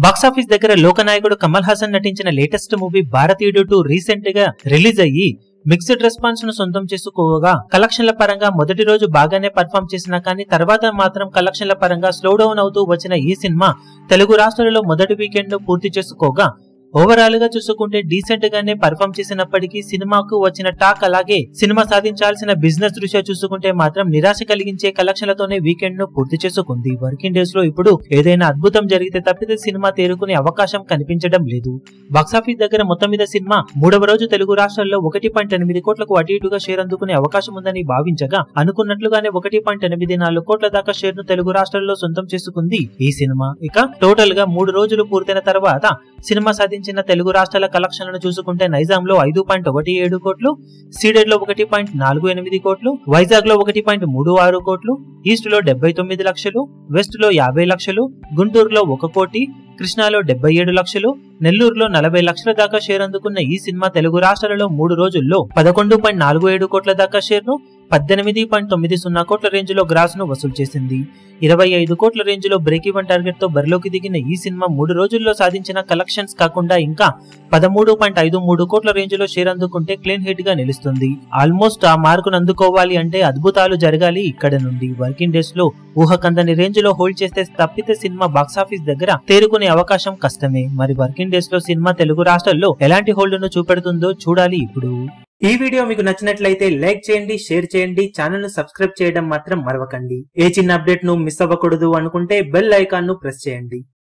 Box office దగ్గర లోకనాయకుడు కమల్ హాసన్ నటించిన latest movie భారతీయుడు 2 రీసెంట్ గా రిలీజ్ అయ్యి మిక్స్డ్ రెస్పాన్స్ ను సొంతం చేసుకోగా కలెక్షన్ల పరంగా మొదటి రోజు బాగానే పర్ఫామ్ చేసినా కానీ తర్వాత మాత్రం కలెక్షన్ల పరంగా స్లో డౌన్ అవుతూ వచ్చిన ఈ సినిమా తెలుగు రాష్ట్రాలలో మొదటి వీకెండ్ ను పూర్తి చేసుకోగా ఓవరాల్ గా చూసుకుంటే డీసెంట్ గానే పర్ఫామ్ చేసినప్పటికీ సినిమాకు వచ్చిన టాక్ అలాగే సినిమా సాధించాల్సిన బిజినెస్ దృష్ట్యా చూసుకుంటే మాత్రం నిరాశ కలిగించే కలెక్షన్లతోనే వీకెండ్ ను పూర్తి చేసుకుంది. వర్కింగ్ డేస్ లో ఇప్పుడు ఏదైనా అద్భుతం జరిగితే తప్పితే సినిమా తేరుకునే అవకాశం కనిపించడం లేదు. బాక్సాఫీస్ దగ్గర మొత్తం మీద సినిమా మూడవ రోజు తెలుగు రాష్ట్రాల్లో 1.8 కోట్లకు అటు ఇటుగా షేర్ అందుకునే అవకాశం ఉందని భావించగా అనుకున్నట్లుగానే 1.84 కోట్ల దాకా షేర్ ను తెలుగు రాష్ట్రాల్లో సొంతం చేసుకుంది ఈ సినిమా. ఇక టోటల్ గా 3 రోజులు పూర్తయిన తర్వాత సినిమా సాధించిన తెలుగు రాష్ట్రాల కలెక్షన్లను చూసుకుంటే నైజాం లో 5.17 కోట్లు, సీడెడ్ లో 1.48 కోట్లు, వైజాగ్ లో 1.36 కోట్లు, ఈస్ట్ లో 79 లక్షలు, వెస్ట్ లో 50 లక్షలు, గుంటూరులో 1 కోటి, కృష్ణాలో 77 లక్షలు, నెల్లూరులో 40 లక్షల దాకా షేర్ అందుకున్న ఈ సినిమా తెలుగు రాష్ట్రాలలో 3 రోజుల్లో 11.47 కోట్ల దాకా షేర్ ను 18.90 కోట్ల రేంజ్ లో గ్రాస్ ను వసూలు చేసింది. 25 కోట్ల రేంజ్ లో బ్రేక్ ఈవెన్ టార్గెట్ తో బరిలోకి దిగిన ఈ సినిమా 3 రోజుల్లో సాధించిన కలెక్షన్స్ కాకుండా ఇంకా 13.53 కోట్ల రేంజ్ లో షేర్ అందుకుంటే క్లీన్ హిట్ గా నిలుస్తుంది. ఆల్మోస్ట్ ఆ మార్కును అందుకోవాలి అంటే అద్భుతాలు జరగాలి ఇక్కడ నుండి. వర్కింగ్ డేస్ లో ఊహకందని రేంజ్ లో హోల్డ్ చేస్తే తప్పితే సినిమా బాక్సాఫీస్ దగ్గర తేరుకునే అవకాశం కష్టమే. మరి వర్కింగ్ డేస్ లో సినిమా తెలుగు రాష్ట్రాల్లో ఎలాంటి హోల్డ్ ను చూపెడుతుందో చూడాలి ఇప్పుడు. ఈ వీడియో మీకు నచ్చినట్లయితే లైక్ చేయండి, షేర్ చేయండి, ఛానల్ ను సబ్స్క్రైబ్ చేయడం మాత్రం మరవకండి. ఏ చిన్న అప్డేట్ ను మిస్ అవ్వకూడదు అనుకుంటే బెల్ ఐకాన్ ను ప్రెస్ చేయండి.